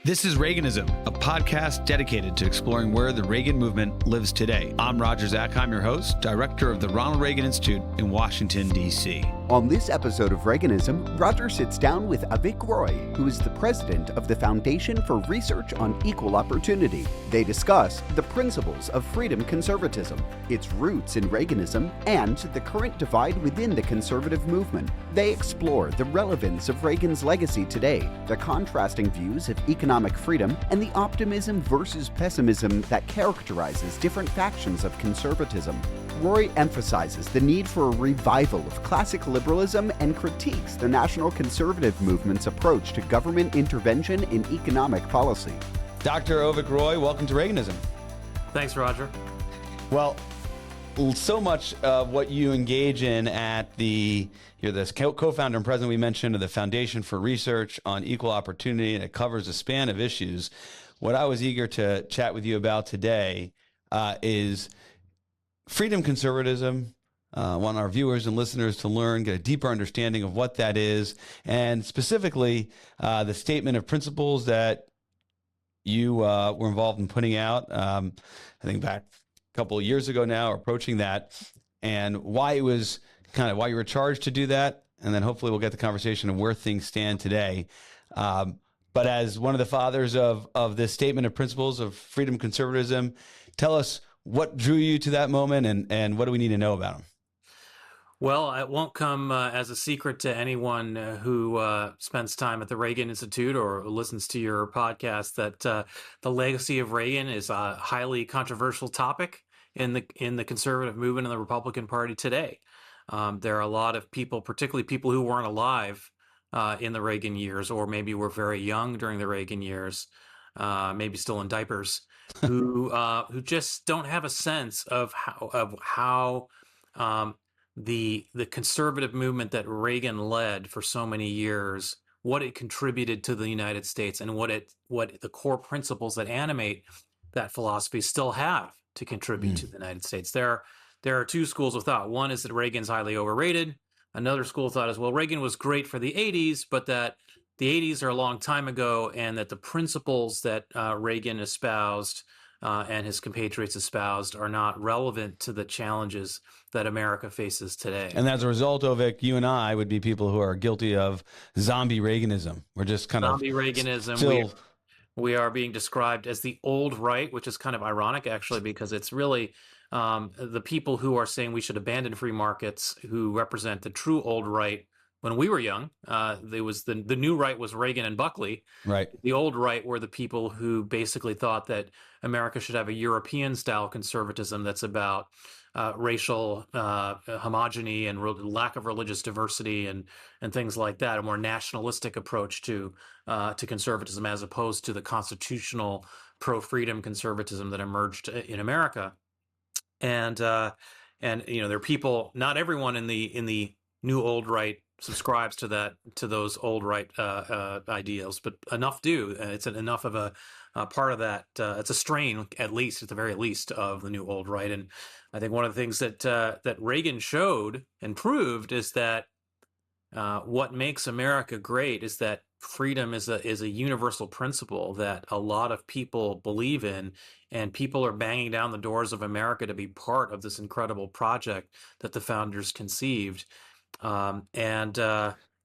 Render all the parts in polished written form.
This is Reaganism, a podcast dedicated to exploring where the Reagan movement lives today. I'm Roger Zakheim, your host, director of the Ronald Reagan Institute in Washington, D.C. On this episode of Reaganism, Roger sits down with Avik Roy, who is the president of the Foundation for Research on Equal Opportunity. They discuss the principles of freedom conservatism, its roots in Reaganism, and the current divide within the conservative movement. They explore the relevance of Reagan's legacy today, the contrasting views of economic freedom, and the optimism versus pessimism that characterizes different factions of conservatism. Roy emphasizes the need for a revival of classic liberalism and critiques the national conservative movement's approach to government intervention in economic policy. Dr. Avik Roy, welcome to Reaganism. Thanks, Roger. Well, so much of what you engage in you're the co-founder and president, we mentioned, of the Foundation for Research on Equal Opportunity, and it covers a span of issues. What I was eager to chat with you about today is freedom conservatism. I want our viewers and listeners to learn, get a deeper understanding of what that is, and specifically the statement of principles that you were involved in putting out, I think back a couple of years ago now, approaching that, and why you were charged to do that, and then hopefully we'll get the conversation of where things stand today. But as one of the fathers of this statement of principles of freedom conservatism, tell us what drew you to that moment, and what do we need to know about them? Well, it won't come as a secret to anyone who spends time at the Reagan Institute or listens to your podcast that the legacy of Reagan is a highly controversial topic in the conservative movement in the Republican Party today. There are a lot of people, particularly people who weren't alive in the Reagan years, or maybe were very young during the Reagan years, maybe still in diapers, who just don't have a sense of how the conservative movement that Reagan led for so many years, what it contributed to the United States, and what the core principles that animate that philosophy still have to contribute to the United States. There are two schools of thought. One is that Reagan's highly overrated. Another school of thought is, well, Reagan was great for the 80s, but that the 80s are a long time ago, and that the principles that Reagan espoused and his compatriots espoused are not relevant to the challenges that America faces today. And as a result of it, you and I would be people who are guilty of zombie Reaganism. We're just kind zombie Reaganism. We are being described as the old right, which is kind of ironic, actually, because it's really the people who are saying we should abandon free markets who represent the true old right. When we were young, there was the new right was Reagan and Buckley. Right. The old right were the people who basically thought that America should have a European-style conservatism that's about racial homogeny and lack of religious diversity and things like that, a more nationalistic approach to conservatism as opposed to the constitutional pro-freedom conservatism that emerged in America. And there are people. Not everyone in the new old right subscribes to those old right ideals, but enough do. It's enough of a part of that. It's a strain, at the very least, of the new old right. And I think one of the things that Reagan showed and proved is that what makes America great is that freedom is a universal principle that a lot of people believe in, and people are banging down the doors of America to be part of this incredible project that the founders conceived. And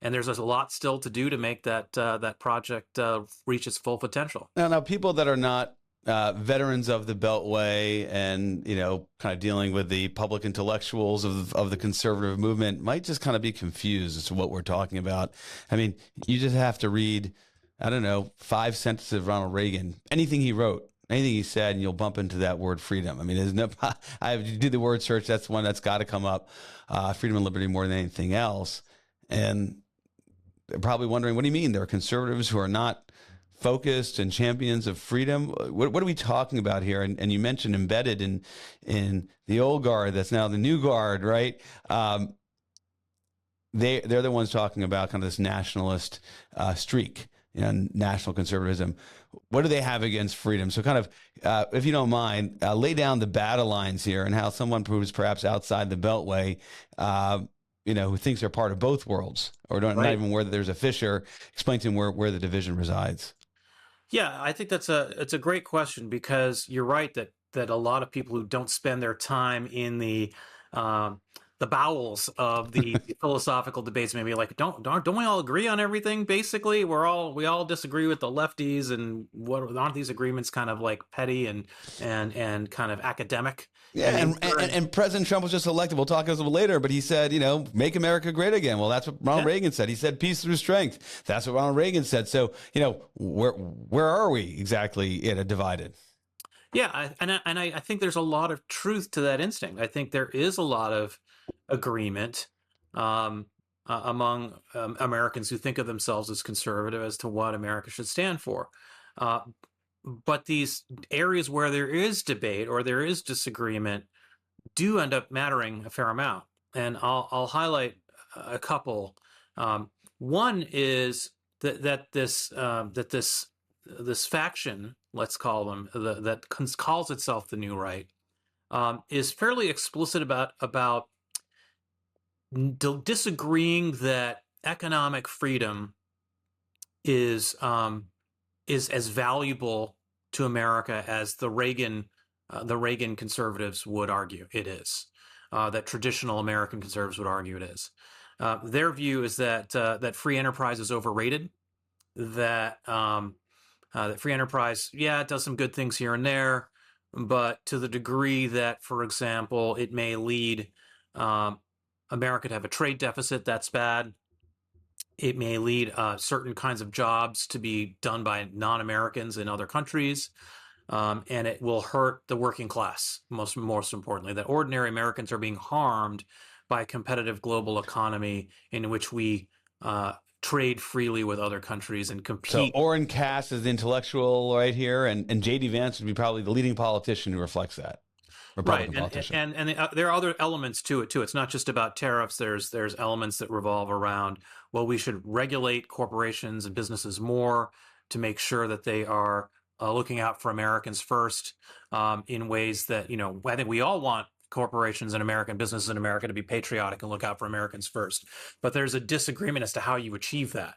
there's a lot still to do to make that project reach its full potential. Now, people that are not veterans of the Beltway and kind of dealing with the public intellectuals of the conservative movement might just kind of be confused as to what we're talking about. I mean, you just have to read, 5 sentences of Ronald Reagan, anything he wrote, anything he said, and you'll bump into that word freedom. I mean, you do the word search, that's one that's got to come up, freedom and liberty more than anything else. And they're probably wondering, what do you mean? There are conservatives who are not focused and champions of freedom. What are we talking about here? And you mentioned embedded in the old guard that's now the new guard, right? They're the ones talking about kind of this nationalist streak, national conservatism. What do they have against freedom? So kind of, if you don't mind, lay down the battle lines here and how someone who's perhaps outside the Beltway, who thinks they're part of both worlds or not even where there's a fissure, explain to them where the division resides. Yeah, I think it's a great question, because you're right that a lot of people who don't spend their time in the bowels of the philosophical debates maybe like, don't we all agree on everything? Basically, we all disagree with the lefties, and what aren't these agreements kind of like petty and kind of academic? Yeah, and President Trump was just elected. We'll talk a little later, but he said, make America great again. Well, that's what Ronald Reagan said. He said peace through strength. That's what Ronald Reagan said. So, where are we exactly in a divided? Yeah, I think there's a lot of truth to that instinct. I think there is a lot of agreement among Americans who think of themselves as conservative as to what America should stand for. But these areas where there is debate or there is disagreement do end up mattering a fair amount. And I'll highlight a couple. One is that this faction, let's call them, that calls itself the New Right, is fairly explicit about disagreeing that economic freedom is as valuable to America as the Reagan conservatives would argue it is. That traditional American conservatives would argue it is. Their view is that free enterprise is overrated. That free enterprise, it does some good things here and there, but to the degree that, for example, it may lead America to have a trade deficit, that's bad. It may lead certain kinds of jobs to be done by non-Americans in other countries, and it will hurt the working class, most importantly, that ordinary Americans are being harmed by a competitive global economy in which we trade freely with other countries and compete. So Orrin Cass is the intellectual right here, and J.D. Vance would be probably the leading politician who reflects that. Republican politician. And there are other elements to it too. It's not just about tariffs. There's elements that revolve around, well, we should regulate corporations and businesses more to make sure that they are looking out for Americans first, in ways that, I think we all want corporations and American businesses in America to be patriotic and look out for Americans first. But there's a disagreement as to how you achieve that.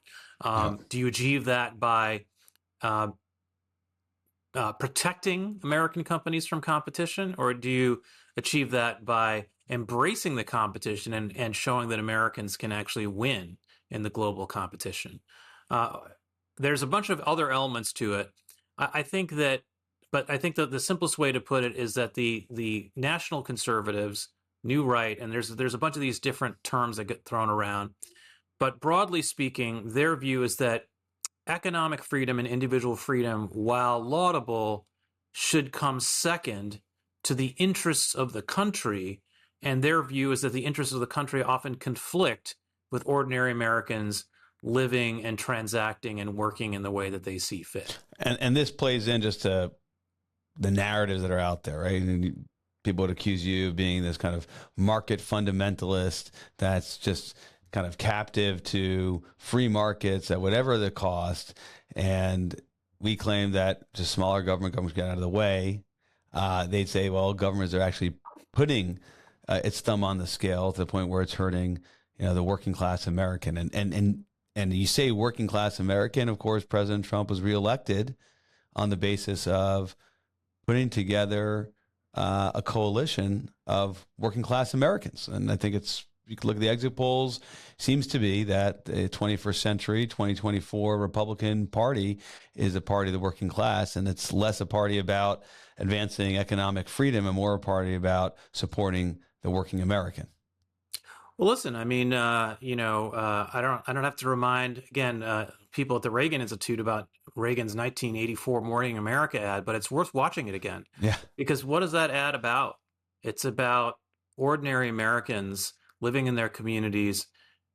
Do you achieve that by protecting American companies from competition, or do you achieve that by embracing the competition and showing that Americans can actually win in the global competition? There's a bunch of other elements to it. I think that the simplest way to put it is that the national conservatives, New Right, and there's a bunch of these different terms that get thrown around, but broadly speaking, their view is that economic freedom and individual freedom, while laudable, should come second to the interests of the country. And their view is that the interests of the country often conflict with ordinary Americans living and transacting and working in the way that they see fit. And this plays in just to the narratives that are out there, right? And people would accuse you of being this kind of market fundamentalist that's just kind of captive to free markets at whatever the cost. And we claim that just smaller governments get out of the way. They'd say, well, governments are actually putting its thumb on the scale to the point where it's hurting, the working class American. And you say working class American, of course, President Trump was reelected on the basis of putting together a coalition of working class Americans. And I think you can look at the exit polls, seems to be that the 21st century, 2024 Republican Party is a party of the working class, and it's less a party about advancing economic freedom and more a party about supporting the working American. Well, listen, I mean, I don't have to remind again people at the Reagan Institute about Reagan's 1984 Morning America ad, but it's worth watching it again. Yeah, because what is that ad about? It's about ordinary Americans living in their communities,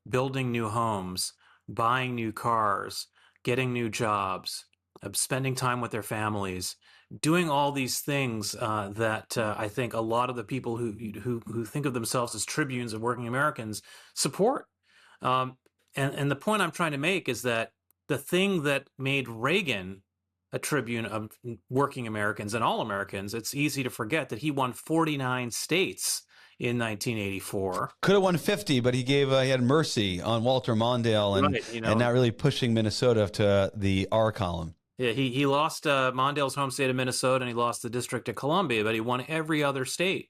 building new homes, buying new cars, getting new jobs, spending time with their families, doing all these things that I think a lot of the people who think of themselves as tribunes of working Americans support. And the point I'm trying to make is that the thing that made Reagan a tribune of working Americans and all Americans, it's easy to forget that he won 49 states in 1984. Could have won 50, but he had mercy on Walter Mondale and not really pushing Minnesota to the R column. Yeah, he lost Mondale's home state of Minnesota, and he lost the District of Columbia, but he won every other state.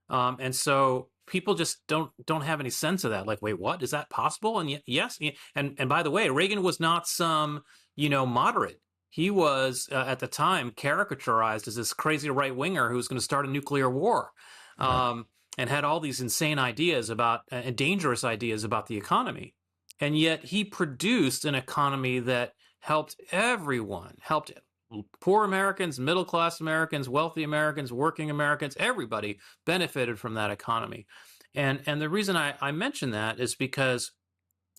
And so people just don't have any sense of that. Like, wait, what? Is that possible? And yes. And by the way, Reagan was not some, moderate. He was at the time caricaturized as this crazy right winger who was going to start a nuclear war, and had all these insane ideas about and dangerous ideas about the economy. And yet he produced an economy that helped everyone, helped poor Americans, middle-class Americans, wealthy Americans, working Americans, everybody benefited from that economy. And the reason I mention that is because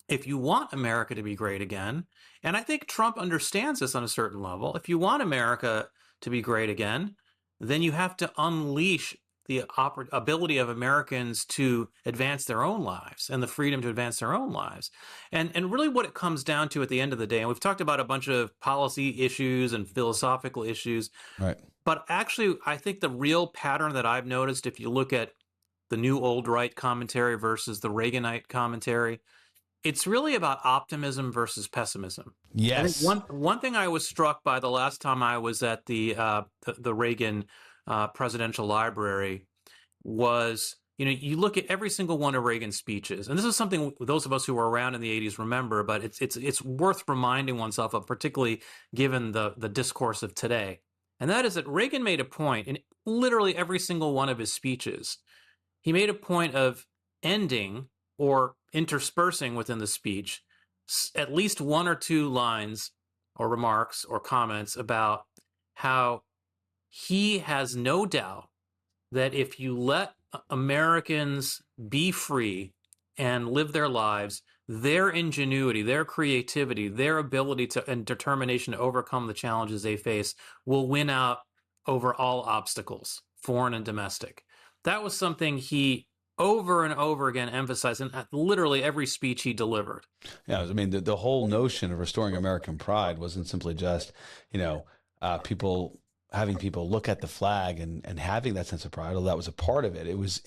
if you want America to be great again, and I think Trump understands this on a certain level, if you want America to be great again, then you have to unleash the ability of Americans to advance their own lives and the freedom to advance their own lives. And really what it comes down to at the end of the day, and we've talked about a bunch of policy issues and philosophical issues, right? But actually, I think the real pattern that I've noticed, if you look at the new old right commentary versus the Reaganite commentary, it's really about optimism versus pessimism. Yes. I think one thing I was struck by the last time I was at the Reagan presidential library was, you look at every single one of Reagan's speeches, and this is something those of us who were around in the 80s remember, but it's worth reminding oneself of, particularly given the discourse of today. And that is that Reagan made a point in literally every single one of his speeches. He made a point of ending or interspersing within the speech at least one or two lines or remarks or comments about how he has no doubt that if you let Americans be free and live their lives, their ingenuity, their creativity, their ability and determination to overcome the challenges they face will win out over all obstacles, foreign and domestic. That was something he over and over again emphasized in literally every speech he delivered. Yeah, I mean, the whole notion of restoring American pride wasn't simply just, having people look at the flag and having that sense of pride, although that was a part of it. It was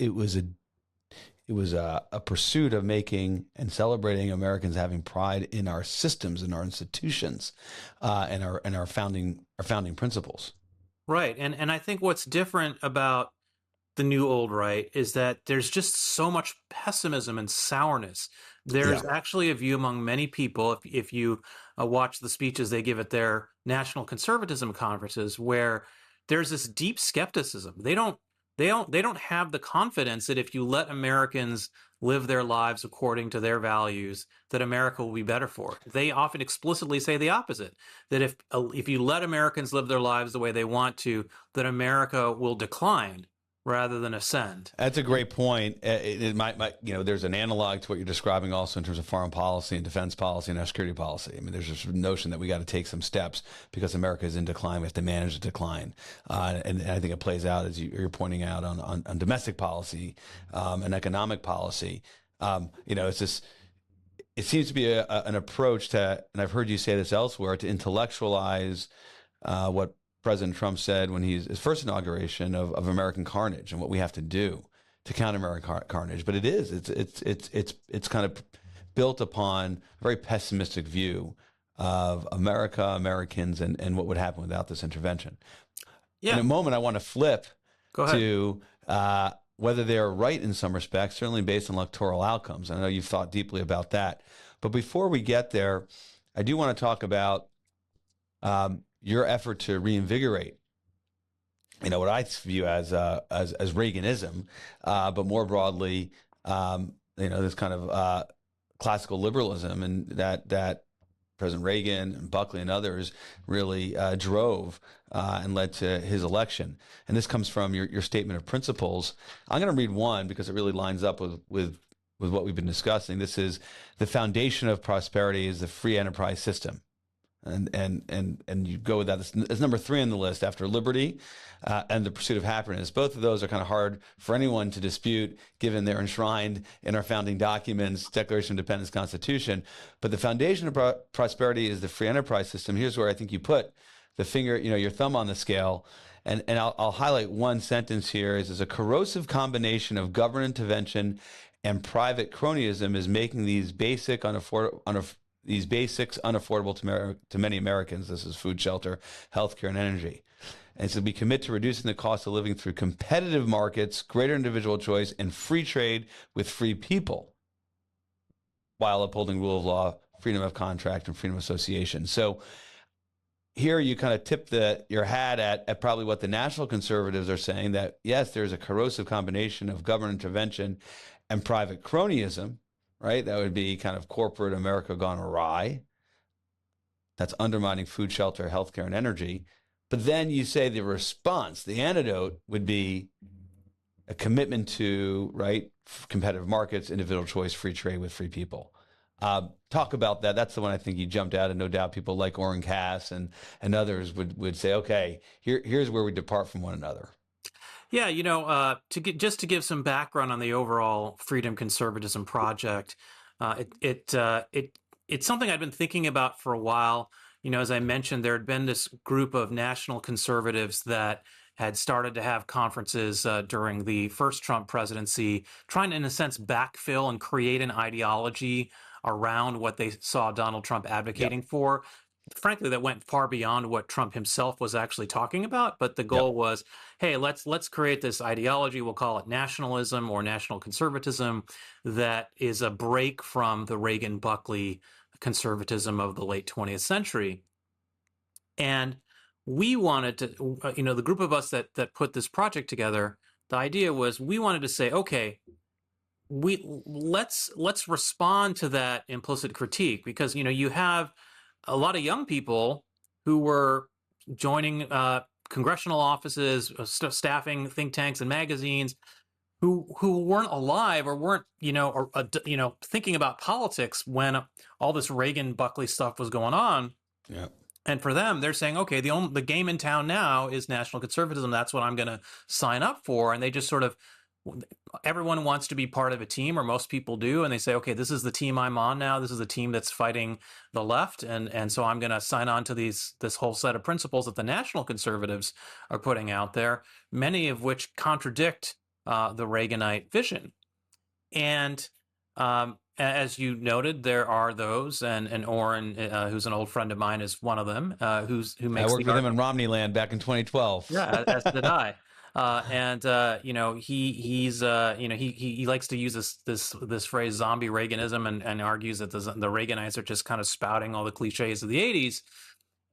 a pursuit of making and celebrating Americans having pride in our systems, in our institutions, and our founding principles. Right, and I think what's different about the new old right is that there's just so much pessimism and sourness. There's actually a view among many people, if you watch the speeches they give at their national conservatism conferences, where there's this deep skepticism. They don't have the confidence that if you let Americans live their lives according to their values, that America will be better for it. They often explicitly say the opposite, that if you let Americans live their lives the way they want to, that America will decline rather than ascend. That's a great point. It might, there's an analog to what you're describing also in terms of foreign policy and defense policy and our security policy. I mean, there's this notion that we got to take some steps because America is in decline. We have to manage the decline. And I think it plays out, as you're pointing out, on domestic policy and economic policy. It's this, it seems to be an approach to, and I've heard you say this elsewhere, to intellectualize what President Trump said when his first inauguration of American carnage and what we have to do to counter American carnage. But it's kind of built upon a very pessimistic view of America, Americans, and what would happen without this intervention. Yeah. In a moment, I want to flip to whether they're right in some respects, certainly based on electoral outcomes. I know you've thought deeply about that. But before we get there, I do want to talk about your effort to reinvigorate, what I view as Reaganism, but more broadly, this kind of classical liberalism, and that President Reagan and Buckley and others really drove and led to his election. And this comes from your statement of principles. I'm going to read one because it really lines up with what we've been discussing. This is: the foundation of prosperity is the free enterprise system. And you go with that as number 3 on the list after liberty and the pursuit of happiness. Both of those are kind of hard for anyone to dispute, given they're enshrined in our founding documents, Declaration of Independence, Constitution. But the foundation of prosperity is the free enterprise system. Here's where I think you put the finger, your thumb on the scale. And I'll highlight one sentence here: is a corrosive combination of government intervention and private cronyism is making these basic, these basics unaffordable to many Americans. This is food, shelter, healthcare, and energy. And so we commit to reducing the cost of living through competitive markets, greater individual choice, and free trade with free people, while upholding rule of law, freedom of contract, and freedom of association. So here you kind of tip your hat at probably what the national conservatives are saying, that yes, there's a corrosive combination of government intervention and private cronyism, right? That would be kind of corporate America gone awry. That's undermining food, shelter, healthcare, and energy. But then you say the response, the antidote, would be a commitment to, right, competitive markets, individual choice, free trade with free people. Talk about that. That's the one I think you jumped out, and no doubt people like Orrin Cass and others would say, okay, here's where we depart from one another. Yeah, just to give some background on the overall Freedom Conservatism project, it's something I've been thinking about for a while. As I mentioned, there had been this group of national conservatives that had started to have conferences during the first Trump presidency, trying to, in a sense, backfill and create an ideology around what they saw Donald Trump advocating for. Frankly, that went far beyond what Trump himself was actually talking about. But the goal was, hey, let's create this ideology. We'll call it nationalism or national conservatism that is a break from the Reagan-Buckley conservatism of the late 20th century. And we wanted to, the group of us that put this project together, the idea was we wanted to say, okay, let's respond to that implicit critique, because you have a lot of young people who were joining congressional offices, staffing think tanks and magazines, who weren't alive or weren't thinking about politics when all this Reagan-Buckley stuff was going on. Yeah. And for them, they're saying, okay, the game in town now is national conservatism. That's what I'm going to sign up for. And they just sort of, everyone wants to be part of a team, or most people do. And they say, okay, this is the team I'm on now. This is the team that's fighting the left. And so I'm going to sign on to this whole set of principles that the national conservatives are putting out there, many of which contradict the Reaganite vision. And as you noted, there are those, and Orrin, who's an old friend of mine, is one of them. Who makes? I worked with him in Romney Land back in 2012. Yeah, as did I. He likes to use this phrase "zombie Reaganism" and argues that the Reaganites are just kind of spouting all the cliches of the '80s.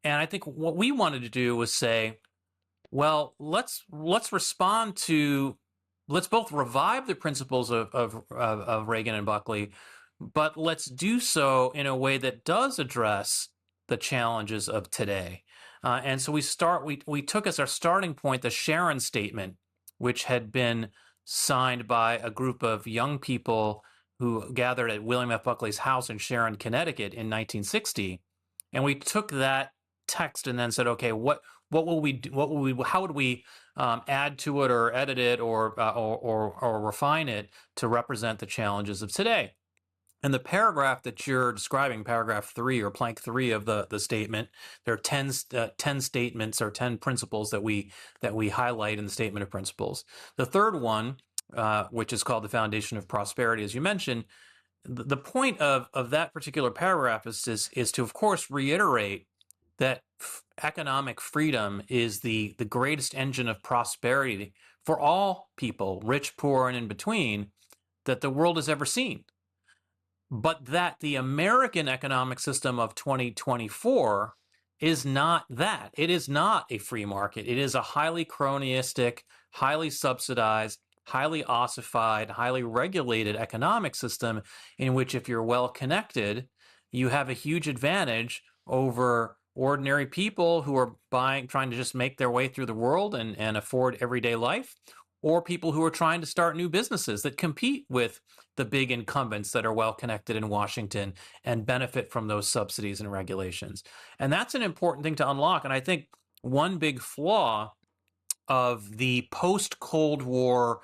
And I think what we wanted to do was say, well, let's respond to. Let's both revive the principles of Reagan and Buckley, but let's do so in a way that does address the challenges of today. And so we took as our starting point the Sharon Statement, which had been signed by a group of young people who gathered at William F. Buckley's house in Sharon, Connecticut in 1960. And we took that text and then said, okay, what will we do? How would we add to it or edit it or refine it to represent the challenges of today? And the paragraph that you're describing, paragraph 3 or plank 3 of the statement, there are 10 statements or 10 principles that we highlight in the statement of principles. The third one, which is called the foundation of prosperity, as you mentioned, the point of that particular paragraph is to, of course, reiterate that economic freedom is the greatest engine of prosperity for all people, rich, poor, and in between, that the world has ever seen. But that the American economic system of 2024 is not that. It is not a free market. It is a highly cronyistic, highly subsidized, highly ossified, highly regulated economic system in which, if you're well connected, you have a huge advantage over ordinary people who are trying to just make their way through the world and afford everyday life, or people who are trying to start new businesses that compete with the big incumbents that are well connected in Washington and benefit from those subsidies and regulations. And that's an important thing to unlock. And I think one big flaw of the post-Cold War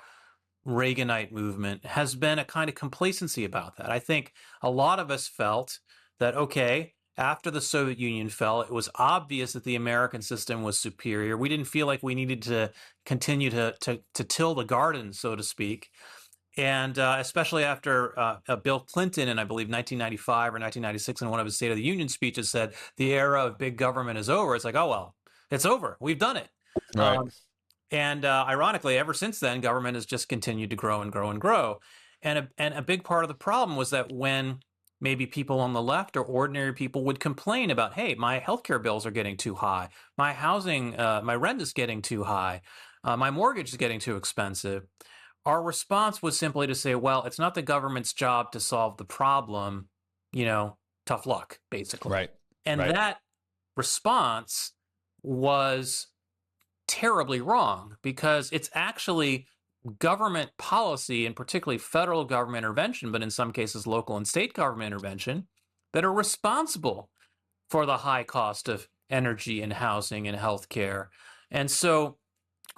Reaganite movement has been a kind of complacency about that. I think a lot of us felt that, okay, after the Soviet Union fell, it was obvious that the American system was superior. We didn't feel like we needed to continue to till the garden, so to speak. And especially after Bill Clinton in, I believe, 1995 or 1996, in one of his State of the Union speeches said, the era of big government is over. It's like, oh, well, it's over. We've done it. Right. And ironically, ever since then, government has just continued to grow and grow and grow. And a big part of the problem was that when maybe people on the left or ordinary people would complain about, hey, my healthcare bills are getting too high, my housing, my rent is getting too high, my mortgage is getting too expensive. Our response was simply to say, well, it's not the government's job to solve the problem, tough luck, basically. Right. And right. that response was terribly wrong, because it's actually government policy, and particularly federal government intervention, but in some cases local and state government intervention, that are responsible for the high cost of energy and housing and healthcare. And so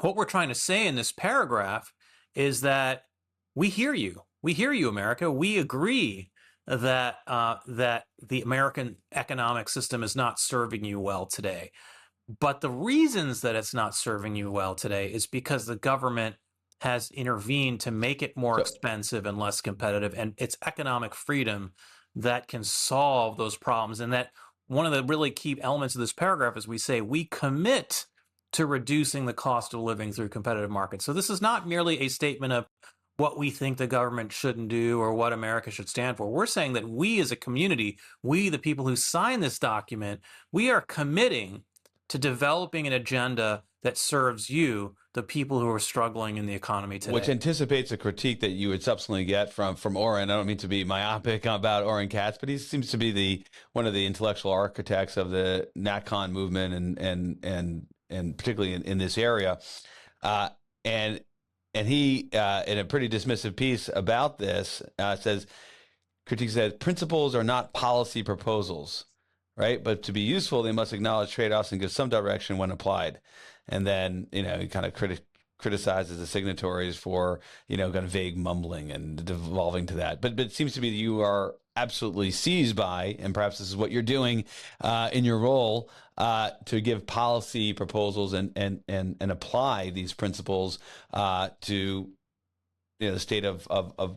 what we're trying to say in this paragraph is that we hear you. We hear you, America. We agree that that the American economic system is not serving you well today. But the reasons that it's not serving you well today is because the government has intervened to make it more expensive and less competitive. And it's economic freedom that can solve those problems. And that one of the really key elements of this paragraph is we say we commit to reducing the cost of living through competitive markets. So this is not merely a statement of what we think the government shouldn't do or what America should stand for. We're saying that we as a community, we, the people who sign this document, we are committing to developing an agenda that serves you, the people who are struggling in the economy today. Which anticipates a critique that you would subsequently get from Oren. I don't mean to be myopic about Oren Katz, but he seems to be one of the intellectual architects of the NatCon movement and particularly in this area. And he, in a pretty dismissive piece about this, critique says, principles are not policy proposals, right? But to be useful, they must acknowledge trade-offs and give some direction when applied. And then, he kind of criticizes the signatories for, kind of vague mumbling and devolving to that. But it seems to me that you are absolutely seized by, and perhaps this is what you're doing in your role, to give policy proposals and apply these principles to the state of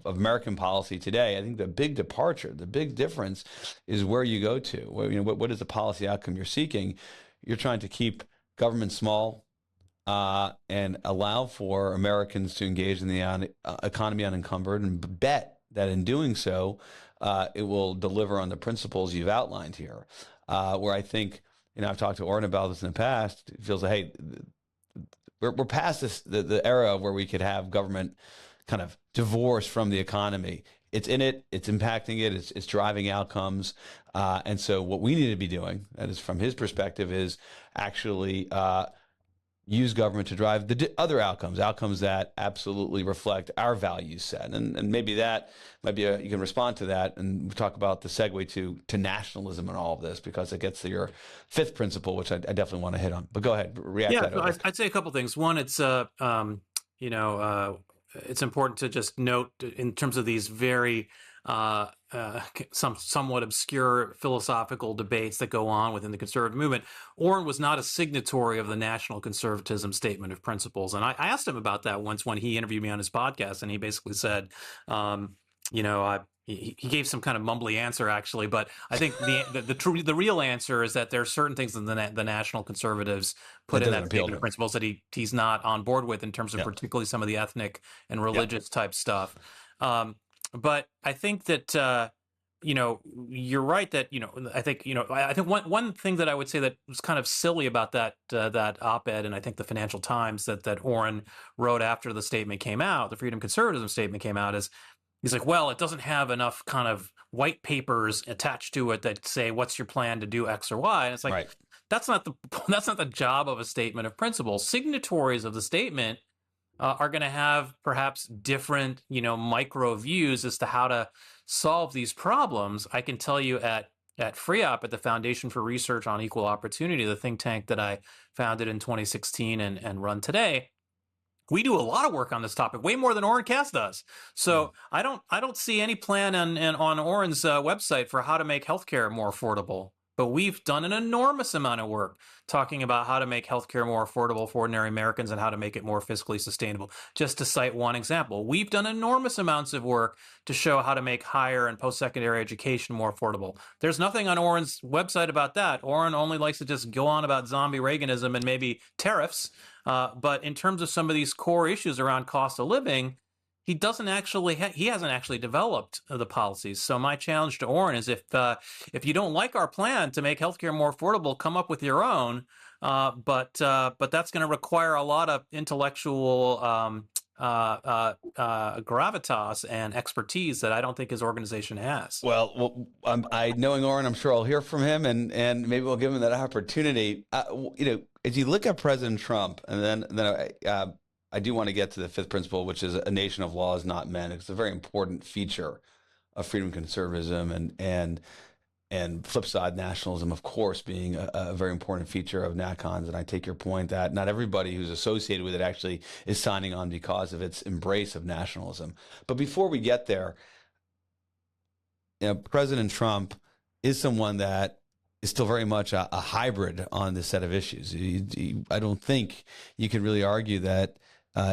American policy today. I think the big departure, the big difference is where you go to. What is the policy outcome you're seeking? You're trying to keep government small and allow for Americans to engage in the economy unencumbered, and bet that in doing so, it will deliver on the principles you've outlined here. Where I think, I've talked to Oren about this in the past, it feels like, hey, we're past the era where we could have government kind of divorced from the economy. It's in it, it's impacting it, it's driving outcomes. And so what we need to be doing, that is from his perspective, is actually use government to drive the other outcomes that absolutely reflect our value set. And maybe that might be you can respond to that, and we talk about the segue to nationalism and all of this, because it gets to your fifth principle, which I definitely want to hit on. But go ahead, react to that. Yeah, I'd say a couple things. One, it's it's important to just note in terms of these very somewhat obscure philosophical debates that go on within the conservative movement. Oren was not a signatory of the National Conservatism Statement of Principles. And I asked him about that once when he interviewed me on his podcast, and he basically said, he gave some kind of mumbly answer, actually, but I think the real answer is that there are certain things that the National Conservatives put in that statement of principles that he's not on board with, in terms of particularly some of the ethnic and religious type stuff. But I think that you're right that I think one thing that I would say that was kind of silly about that op-ed, and I think the Financial Times that Oren wrote after the statement came out, the Freedom Conservatism statement came out, is he's like, well, it doesn't have enough kind of white papers attached to it that say, what's your plan to do X or Y? And it's like, that's not the job of a statement of principles. Signatories of the statement are going to have perhaps different, micro views as to how to solve these problems. I can tell you at FREOP, at the Foundation for Research on Equal Opportunity, the think tank that I founded in 2016 and run today, we do a lot of work on this topic, way more than Oren Katz does. So I don't see any plan on Oren's website for how to make healthcare more affordable. but we've done an enormous amount of work talking about how to make healthcare more affordable for ordinary Americans and how to make it more fiscally sustainable. Just to cite one example, we've done enormous amounts of work to show how to make higher and post-secondary education more affordable. There's nothing on Orrin's website about that. Orrin only likes to just go on about zombie Reaganism and maybe tariffs. But in terms of some of these core issues around cost of living, he hasn't actually developed the policies. So my challenge to Orrin is if you don't like our plan to make healthcare more affordable, come up with your own. But that's going to require a lot of intellectual gravitas and expertise that I don't think his organization has. Well, knowing Orrin, I'm sure I'll hear from him, and maybe we'll give him that opportunity. As you look at President Trump, and then I do want to get to the fifth principle, which is a nation of laws, not men. It's a very important feature of freedom conservatism, and flip side nationalism, of course, being a very important feature of NatCons. And I take your point that not everybody who's associated with it actually is signing on because of its embrace of nationalism. But before we get there, President Trump is someone that is still very much a hybrid on this set of issues. I don't think you can really argue that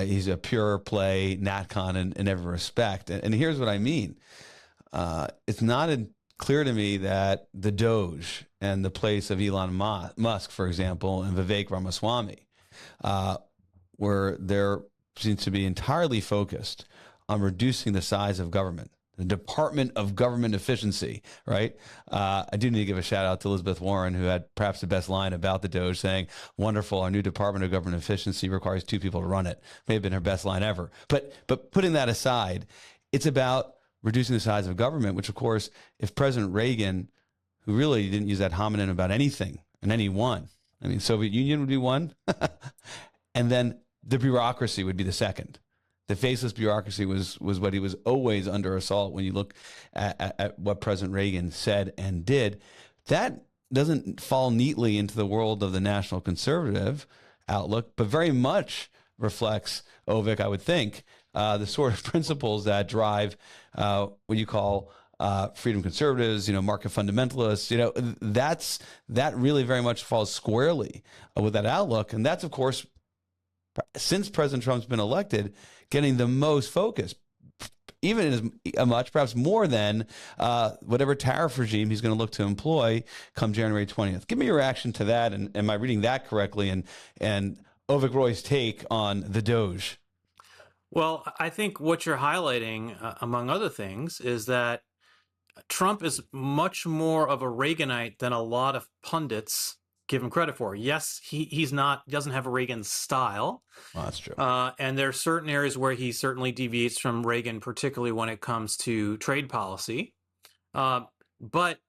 he's a pure play NatCon in every respect. And here's what I mean. It's not clear to me that the Doge and the place of Elon Musk, for example, and Vivek Ramaswamy, where there seems to be entirely focused on reducing the size of government, the Department of Government Efficiency, right? I do need to give a shout out to Elizabeth Warren, who had perhaps the best line about the Doge, saying, "Wonderful, our new Department of Government Efficiency requires 2 people to run it." May have been her best line ever. But putting that aside, it's about reducing the size of government, which, of course, if President Reagan, who really didn't use that homonym about anything and anyone, I mean, Soviet Union would be one, and then the bureaucracy would be the second. The faceless bureaucracy was what he was always under assault when you look at what President Reagan said and did. That doesn't fall neatly into the world of the national conservative outlook, but very much reflects, Avik, I would think, the sort of principles that drive what you call freedom conservatives, market fundamentalists. That really very much falls squarely with that outlook. And that's, of course, since President Trump's been elected, getting the most focus, even as much, perhaps more than whatever tariff regime he's going to look to employ come January 20th. Give me your reaction to that. And am I reading that correctly? And Avik Roy's take on the Doge. Well, I think what you're highlighting, among other things, is that Trump is much more of a Reaganite than a lot of pundits give him credit for. Yes, he doesn't have a Reagan style. Well, that's true. And there are certain areas where he certainly deviates from Reagan, particularly when it comes to trade policy. But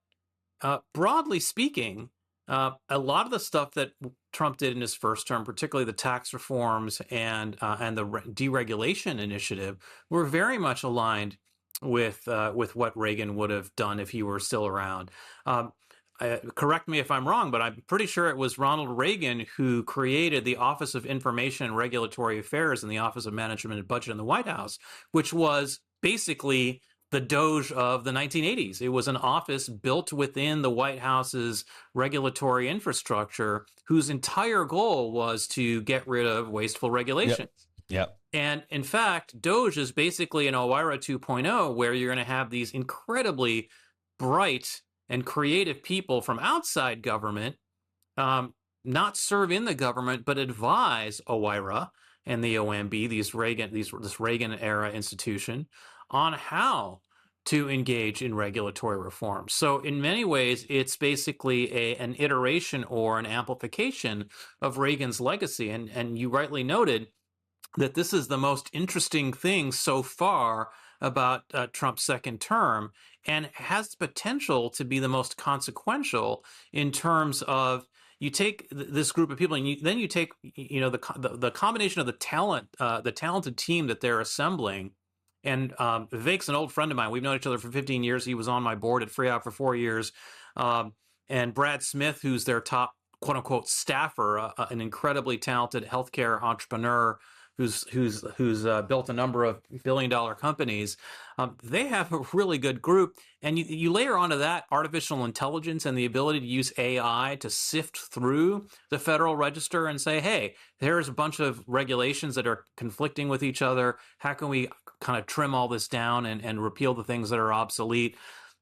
broadly speaking, a lot of the stuff that Trump did in his first term, particularly the tax reforms and the deregulation initiative, were very much aligned with what Reagan would have done if he were still around. Correct me if I'm wrong, but I'm pretty sure it was Ronald Reagan who created the Office of Information and Regulatory Affairs and the Office of Management and Budget in the White House, which was basically the Doge of the 1980s. It was an office built within the White House's regulatory infrastructure, whose entire goal was to get rid of wasteful regulations. Yep. And in fact, Doge is basically an OIRA 2.0, where you're going to have these incredibly bright and creative people from outside government not serve in the government, but advise OIRA and the OMB, this Reagan era institution, on how to engage in regulatory reform. So in many ways, it's basically an iteration or an amplification of Reagan's legacy. And you rightly noted that this is the most interesting thing so far about Trump's second term, and has the potential to be the most consequential in terms of you take this group of people and then you take the combination of the talented team that they're assembling. And Vik's an old friend of mine. We've known each other for 15 years. He was on my board at FreeOp for 4 years. And Brad Smith, who's their top quote unquote staffer, an incredibly talented healthcare entrepreneur who's built a number of billion-dollar companies. They have a really good group, and you layer onto that artificial intelligence and the ability to use AI to sift through the Federal Register and say, hey, there's a bunch of regulations that are conflicting with each other. How can we kind of trim all this down and repeal the things that are obsolete?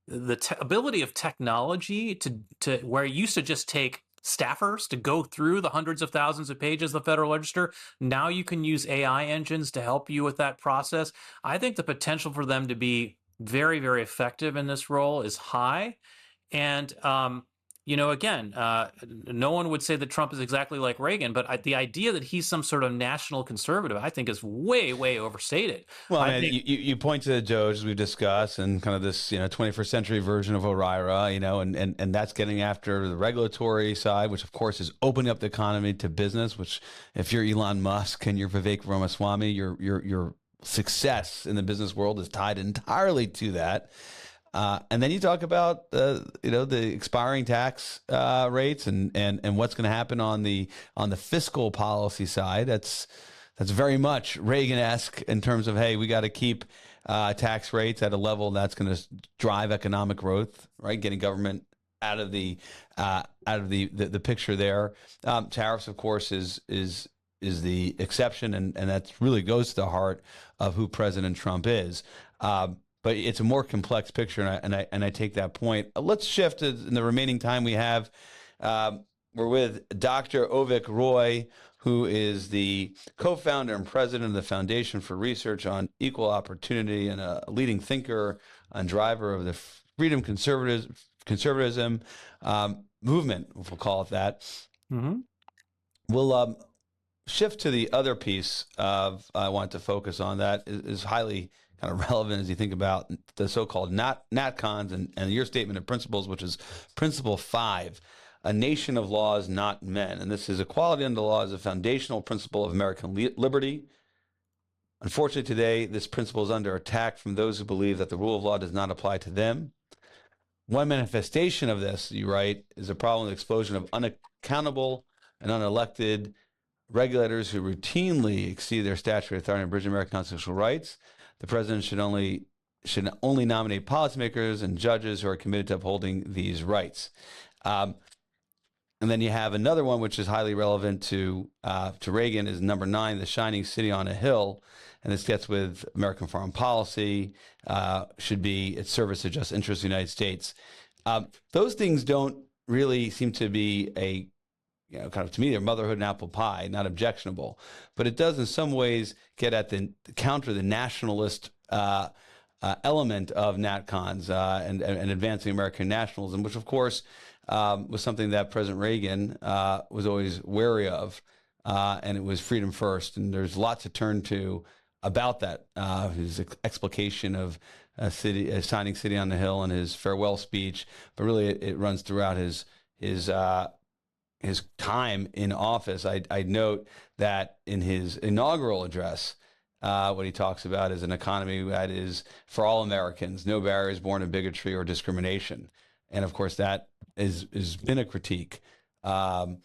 The ability of technology to where it used to just take staffers to go through the hundreds of thousands of pages of the Federal Register. Now you can use AI engines to help you with that process. I think the potential for them to be very, very effective in this role is high. And, again, no one would say that Trump is exactly like Reagan, but the idea that he's some sort of national conservative, I think, is way, way overstated. Well, I think, you point to the Doge, as we've discussed, and kind of this 21st century version of OIRA, and that's getting after the regulatory side, which of course is opening up the economy to business. Which, if you're Elon Musk and you're Vivek Ramaswamy, your success in the business world is tied entirely to that. And then you talk about the expiring tax rates and what's going to happen on the fiscal policy side. That's very much Reagan-esque in terms of, hey, we got to keep tax rates at a level that's going to drive economic growth, right? Getting government out of the picture there. Tariffs, of course, is the exception, and that really goes to the heart of who President Trump is. But it's a more complex picture, and I take that point. Let's shift in the remaining time we have. We're with Dr. Avik Roy, who is the co-founder and president of the Foundation for Research on Equal Opportunity and a leading thinker and driver of the Freedom Conservatism movement, if we'll call it that. Mm-hmm. We'll shift to the other piece of I want to focus on that is highly kind of relevant as you think about the so-called NatCons and your statement of principles, which is Principle 5, a nation of laws, not men. And this is equality under the law is a foundational principle of American liberty. Unfortunately, today, this principle is under attack from those who believe that the rule of law does not apply to them. One manifestation of this, you write, is a problem with the explosion of unaccountable and unelected regulators who routinely exceed their statutory authority and abridge American constitutional rights. The president should only nominate policymakers and judges who are committed to upholding these rights. And then you have another one which is highly relevant to Reagan is number 9, the shining city on a hill. And this gets with American foreign policy, should be its service to just interests of the United States. Those things don't really seem to be kind of, to me, they're motherhood and apple pie, not objectionable. But it does in some ways get at the counter the nationalist element of NatCons and advancing American nationalism, which, of course, was something that President Reagan was always wary of. And it was freedom first. And there's lots to turn to about that, his explication of signing City on the Hill and his farewell speech. But really, it runs throughout his time in office. I'd note that in his inaugural address, what he talks about is an economy that is for all Americans, no barriers born of bigotry or discrimination. And of course, that has been a critique of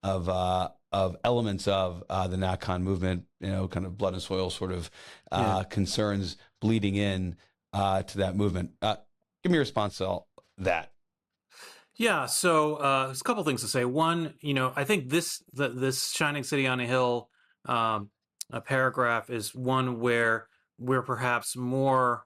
elements of the NatCon movement, kind of blood and soil sort of concerns bleeding in to that movement. Give me your response to all that. Yeah, so there's a couple things to say. One, I think this Shining City on a Hill a paragraph is one where we're perhaps more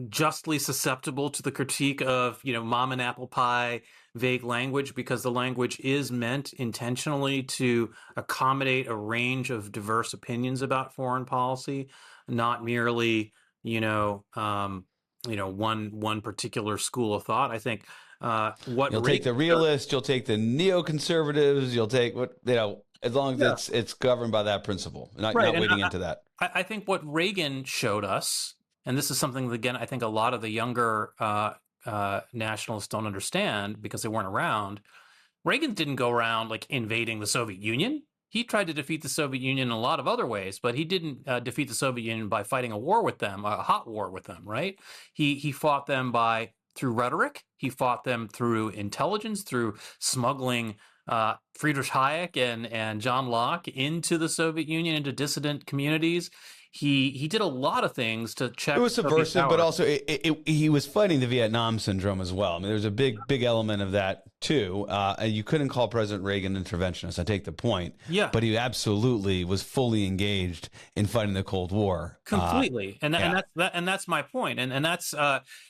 justly susceptible to the critique of, mom and apple pie, vague language, because the language is meant intentionally to accommodate a range of diverse opinions about foreign policy, not merely, one particular school of thought. I think what you'll take the realists, you'll take the neoconservatives, you'll take as long as it's governed by that principle, not wading into that. I think what Reagan showed us, and this is something that, again, I think a lot of the younger nationalists don't understand because they weren't around. Reagan didn't go around like invading the Soviet Union. He tried to defeat the Soviet Union in a lot of other ways, but he didn't defeat the Soviet Union by fighting a war with them, a hot war with them, right? He fought them through rhetoric. He fought them through intelligence, through smuggling Friedrich Hayek and John Locke into the Soviet Union, into dissident communities. He did a lot of things to check. It was Soviet subversive, power. but also he was fighting the Vietnam syndrome as well. I mean, there's a big element of that too. And you couldn't call President Reagan interventionist. I take the point. Yeah. But he absolutely was fully engaged in fighting the Cold War. Completely. And that's my point. And that's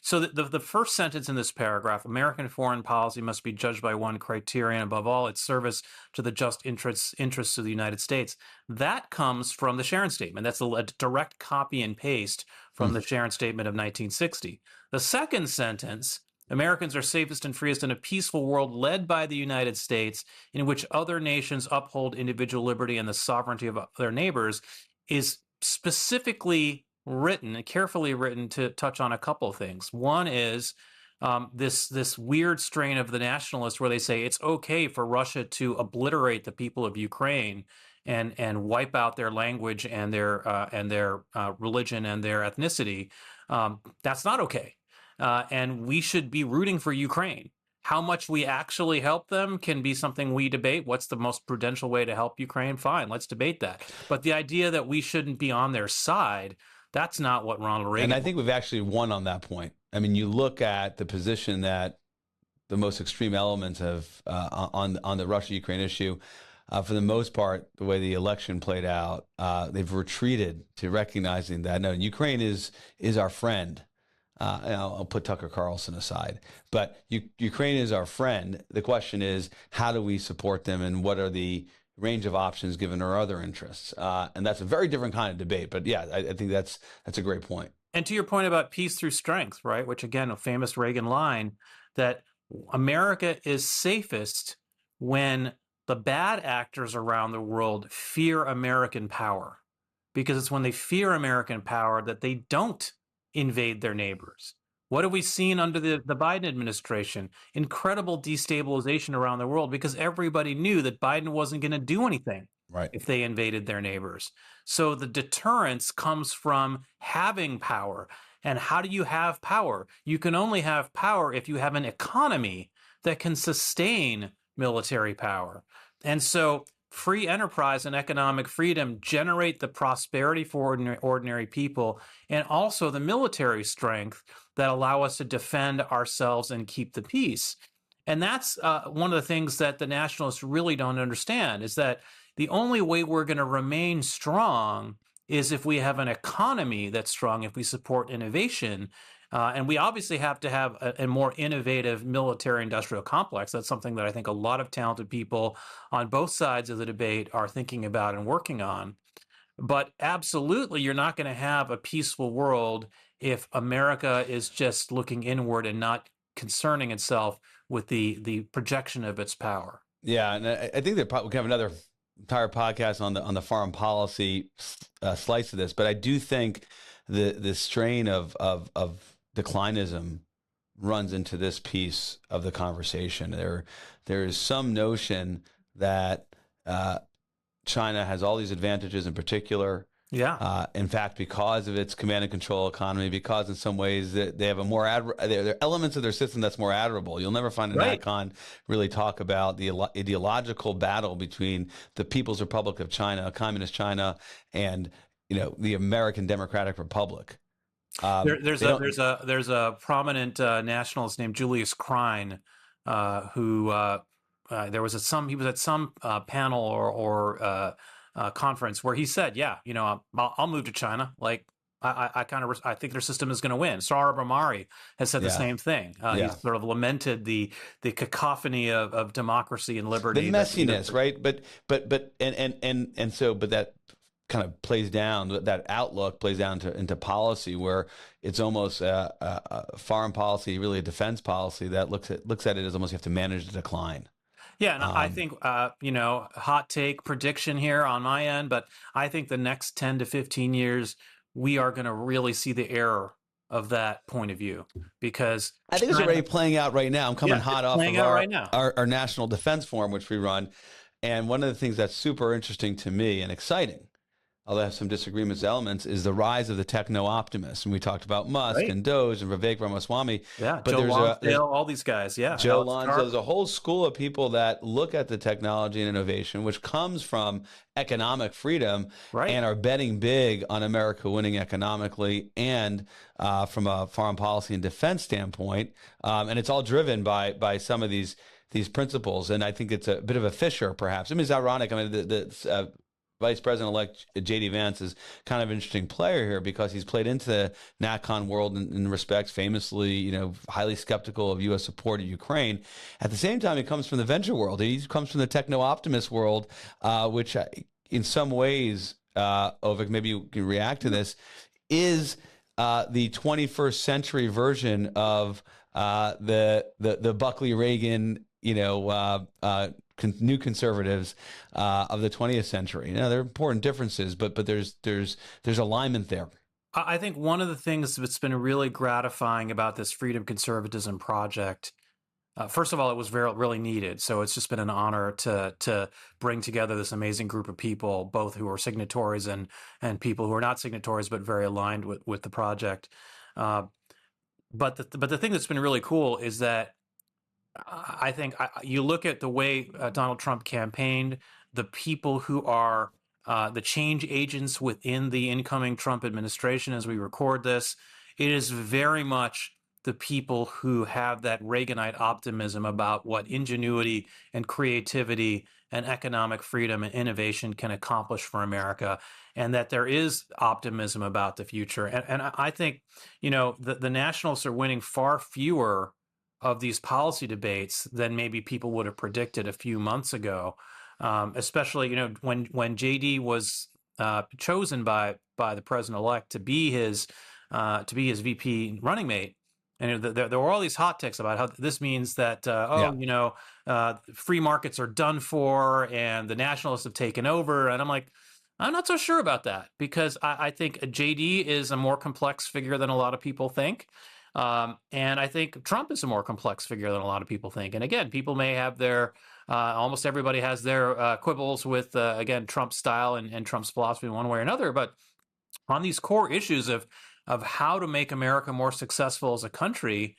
so the first sentence in this paragraph: American foreign policy must be judged by one criterion, above all, its service to the just interests of the United States. That comes from the Sharon Statement. That's a direct copy and paste from the Sharon Statement of 1960. The second sentence: Americans are safest and freest in a peaceful world led by the United States, in which other nations uphold individual liberty and the sovereignty of their neighbors, is specifically written, carefully written, to touch on a couple of things. One is this weird strain of the nationalists where they say it's okay for Russia to obliterate the people of Ukraine and wipe out their language and their religion and their ethnicity. That's not okay. And we should be rooting for Ukraine. How much we actually help them can be something we debate. What's the most prudential way to help Ukraine? Fine, let's debate that. But the idea that we shouldn't be on their side, that's not what Ronald Reagan. And I think we've actually won on that point. I mean, you look at the position that the most extreme elements have on the Russia-Ukraine issue. For the most part, the way the election played out, they've retreated to recognizing that no, Ukraine is our friend. I'll put Tucker Carlson aside, but Ukraine is our friend. The question is, how do we support them, and what are the range of options given our other interests? And that's a very different kind of debate. But yeah, I think that's a great point. And to your point about peace through strength, right? Which again, a famous Reagan line, that America is safest when the bad actors around the world fear American power, because it's when they fear American power that they don't invade their neighbors. What have we seen under the Biden administration? Incredible destabilization around the world because everybody knew that Biden wasn't going to do anything if they invaded their neighbors. So the deterrence comes from having power. And how do you have power? You can only have power if you have an economy that can sustain military power. And so free enterprise and economic freedom generate the prosperity for ordinary people, and also the military strength that allow us to defend ourselves and keep the peace. And that's one of the things that the nationalists really don't understand, is that the only way we're going to remain strong is if we have an economy that's strong, if we support innovation. And we obviously have to have a more innovative military-industrial complex. That's something that I think a lot of talented people on both sides of the debate are thinking about and working on. But absolutely, you're not going to have a peaceful world if America is just looking inward and not concerning itself with the projection of its power. Yeah, and I think that we can have another entire podcast on the foreign policy slice of this. But I do think the strain of declinism runs into this piece of the conversation. There is some notion that China has all these advantages in particular. Yeah. In fact, because of its command and control economy, because in some ways that they have a more there are elements of their system that's more admirable. You'll never find an icon really talk about the ideological battle between the People's Republic of China, Communist China, and the American Democratic Republic. There's a prominent nationalist named Julius Krein who he was at some panel or conference where he said, I'll move to China. Like I think their system is going to win. Sara Bomari has said the same thing. He's sort of lamented the cacophony of democracy and liberty, the messiness, right? But that kind of plays down, that outlook plays down into policy, where it's almost a foreign policy, really a defense policy that looks at it as almost you have to manage the decline. Yeah, and I think, hot take prediction here on my end, but I think the next 10 to 15 years, we are going to really see the error of that point of view, because I think it's already playing out right now. I'm coming hot off of our National Defense Forum, which we run. And one of the things that's super interesting to me and exciting although I have some disagreements elements, is the rise of the techno-optimists. And we talked about Musk Right. and Doge and Vivek Ramaswamy. Yeah, But Joe there's Lonsdale, all these guys. Yeah, Joe Alex Lonzo, Karp. there's a whole school of people that look at the technology and innovation, which comes from economic freedom, Right. and are betting big on America winning economically and from a foreign policy and defense standpoint. And it's all driven by some of these principles. And I think it's a bit of a fissure, perhaps. I mean, it's ironic. I mean, the Vice President-elect J.D. Vance is kind of an interesting player here because he's played into the NatCon world in respects, famously, highly skeptical of U.S. support of Ukraine. At the same time, he comes from the venture world. He comes from the techno-optimist world, which in some ways, Avik, maybe you can react to this, is the 21st century version of the Buckley Reagan, new conservatives of the 20th century. There are important differences, but there's alignment there. I think one of the things that's been really gratifying about this Freedom Conservatism project, first of all, it was really needed. So it's just been an honor to bring together this amazing group of people, both who are signatories and people who are not signatories, but very aligned with the project. But the thing that's been really cool is that I think you look at the way Donald Trump campaigned, the people who are the change agents within the incoming Trump administration as we record this, it is very much the people who have that Reaganite optimism about what ingenuity and creativity and economic freedom and innovation can accomplish for America, and that there is optimism about the future. And I think, the nationalists are winning far fewer of these policy debates than maybe people would have predicted a few months ago, especially when JD was chosen by the president-elect to be his VP running mate, and there were all these hot takes about how this means that free markets are done for and the nationalists have taken over, and I'm like, I'm not so sure about that, because I think JD is a more complex figure than a lot of people think. And I think Trump is a more complex figure than a lot of people think. And again, people may have their, almost everybody has their quibbles with, again, Trump's style and Trump's philosophy in one way or another. But on these core issues of how to make America more successful as a country,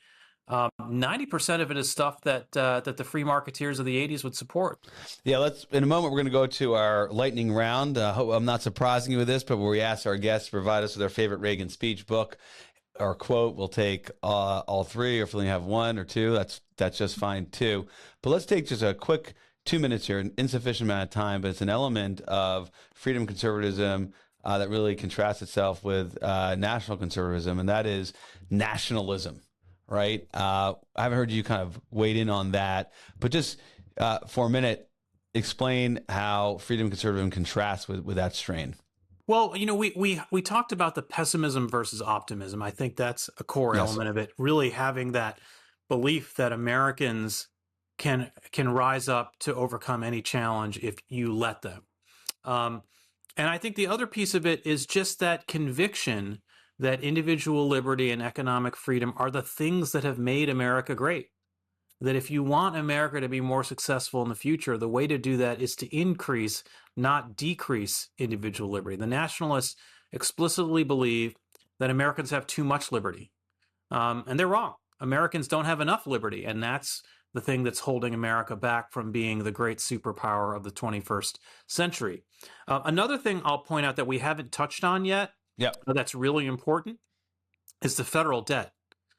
90% of it is stuff that the free marketeers of the 80s would support. Yeah, in a moment, we're going to go to our lightning round. I'm not surprising you with this, but where we ask our guests to provide us with their favorite Reagan speech, book, or quote. We'll take all three, or if we only have one or two, that's just fine too. But let's take just a quick 2 minutes here, an insufficient amount of time, but it's an element of freedom conservatism that really contrasts itself with national conservatism, and that is nationalism, right? I haven't heard you kind of weigh in on that, but just for a minute, explain how freedom conservatism contrasts with that strain. Well, we talked about the pessimism versus optimism. I think that's a core element of it, really having that belief that Americans can rise up to overcome any challenge if you let them. And I think the other piece of it is just that conviction that individual liberty and economic freedom are the things that have made America great. That if you want America to be more successful in the future, the way to do that is to increase, not decrease, individual liberty. The nationalists explicitly believe that Americans have too much liberty. And they're wrong. Americans don't have enough liberty. And that's the thing that's holding America back from being the great superpower of the 21st century. Another thing I'll point out that we haven't touched on yet, that's really important, is the federal debt.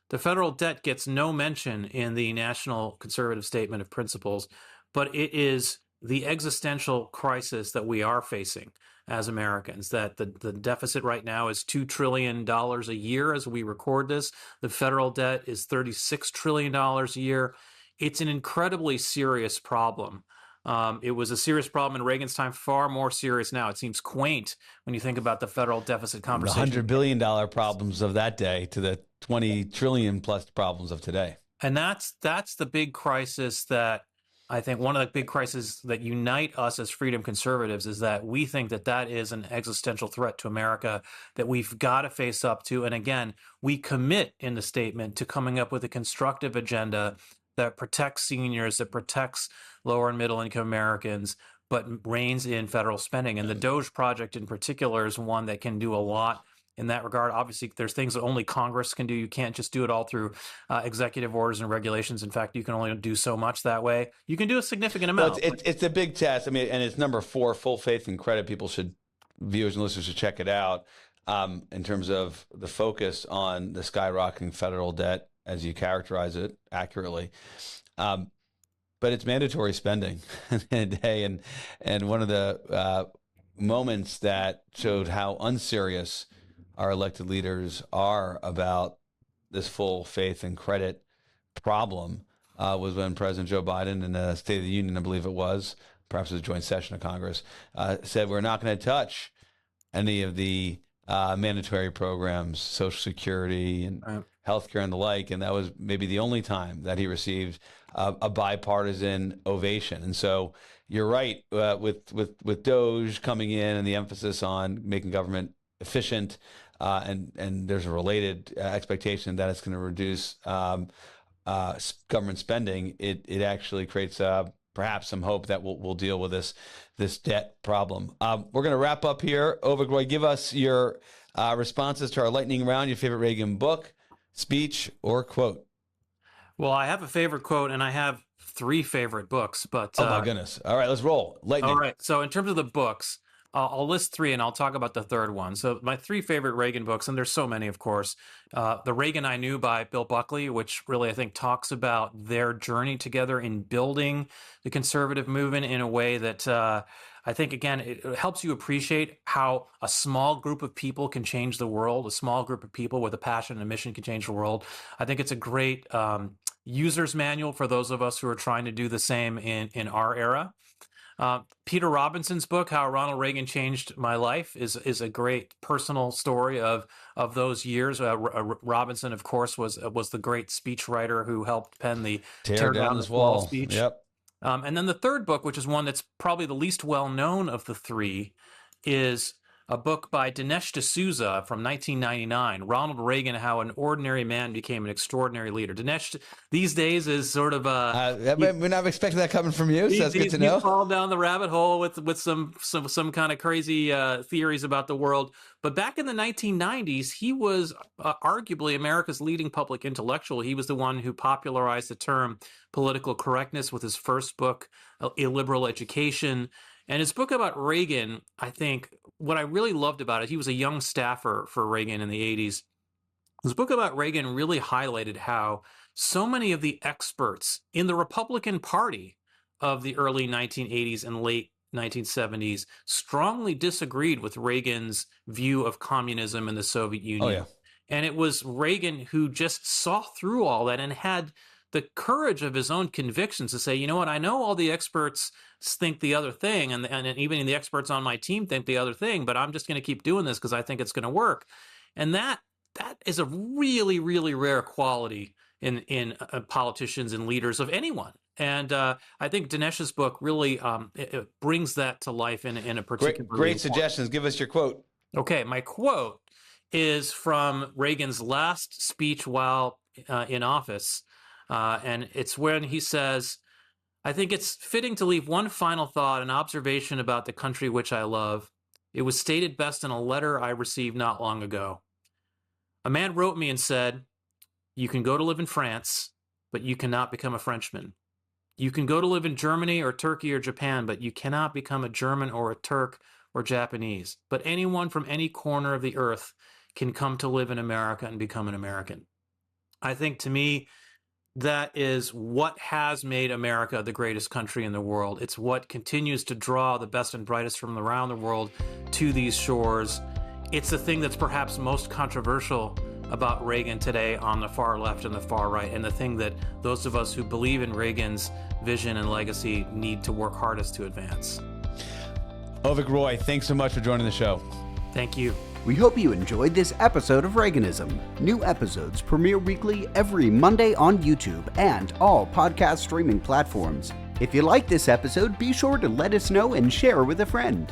The federal debt gets no mention in the National Conservative Statement of Principles, but it is the existential crisis that we are facing as Americans, that the deficit right now is $2 trillion a year as we record this. The federal debt is $36 trillion a year. It's an incredibly serious problem. It was a serious problem in Reagan's time, far more serious now. It seems quaint when you think about the federal deficit conversation. The $100 billion problems of that day to the 20 trillion plus problems of today. And that's the big crisis that I think one of the big crises that unite us as freedom conservatives is that we think that is an existential threat to America that we've got to face up to. And again, we commit in the statement to coming up with a constructive agenda that protects seniors, that protects lower and middle income Americans, but reins in federal spending. And the DOGE project in particular is one that can do a lot in that regard. Obviously, there's things that only Congress can do. You can't just do it all through executive orders and regulations. In fact, you can only do so much that way. You can do a significant amount. Well, it's a big test. I mean, and it's number 4, full faith and credit. Viewers and listeners should check it out in terms of the focus on the skyrocketing federal debt, as you characterize it accurately. But it's mandatory spending. And one of the moments that showed how unserious our elected leaders are about this full faith and credit problem was when President Joe Biden, in the State of the Union, I believe it was, perhaps it was a joint session of Congress, said we're not going to touch any of the mandatory programs, Social Security and healthcare and the like. And that was maybe the only time that he received a bipartisan ovation. And so you're right, with DOGE coming in and the emphasis on making government efficient, and there's a related expectation that it's going to reduce government spending. It actually creates perhaps some hope that we'll deal with this debt problem. We're going to wrap up here. Avik Roy, give us your responses to our lightning round. Your favorite Reagan book, speech, or quote? Well, I have a favorite quote, and I have 3 favorite books. But oh my goodness! All right, let's roll. Lightning. All right. So in terms of the books, I'll list 3 and I'll talk about the third one. So my 3 favorite Reagan books, and there's so many, of course. The Reagan I Knew by Bill Buckley, which really I think talks about their journey together in building the conservative movement in a way that I think, again, it helps you appreciate how a small group of people can change the world. A small group of people with a passion and a mission can change the world. I think it's a great user's manual for those of us who are trying to do the same in our era. Peter Robinson's book, How Ronald Reagan Changed My Life, is a great personal story of those years. Robinson, of course, was the great speechwriter who helped pen the Tear Down This Wall speech. Yep. And then the third book, which is one that's probably the least well known of the 3, is a book by Dinesh D'Souza from 1999, Ronald Reagan, How an Ordinary Man Became an Extraordinary Leader. Dinesh these days is sort of we're not expecting that coming from you, so that's good to know. He's fallen down the rabbit hole with some kind of crazy theories about the world. But back in the 1990s, he was arguably America's leading public intellectual. He was the one who popularized the term political correctness with his first book, Illiberal Education. And his book about Reagan, I think, what I really loved about it, he was a young staffer for Reagan in the 80s. His book about Reagan really highlighted how so many of the experts in the Republican Party of the early 1980s and late 1970s strongly disagreed with Reagan's view of communism in the Soviet Union. Oh, yeah. And it was Reagan who just saw through all that and had the courage of his own convictions to say, you know what, I know all the experts think the other thing, and even the experts on my team think the other thing, but I'm just going to keep doing this because I think it's going to work. And that is a really, really rare quality in politicians and leaders of anyone. And I think Dinesh's book really it brings that to life in a particular Great suggestions. Give us your quote. Okay, my quote is from Reagan's last speech while in office. And it's when he says, I think it's fitting to leave one final thought, an observation about the country which I love. It was stated best in a letter I received not long ago. A man wrote me and said, you can go to live in France, but you cannot become a Frenchman. You can go to live in Germany or Turkey or Japan, but you cannot become a German or a Turk or Japanese. But anyone from any corner of the earth can come to live in America and become an American. I think, to me, that is what has made America the greatest country in the world. It's what continues to draw the best and brightest from around the world to these shores. It's the thing that's perhaps most controversial about Reagan today on the far left and the far right, and the thing that those of us who believe in Reagan's vision and legacy need to work hardest to advance. Avik Roy, thanks so much for joining the show. Thank you. We hope you enjoyed this episode of Reaganism. New episodes premiere weekly every Monday on YouTube and all podcast streaming platforms. If you like this episode, be sure to let us know and share with a friend.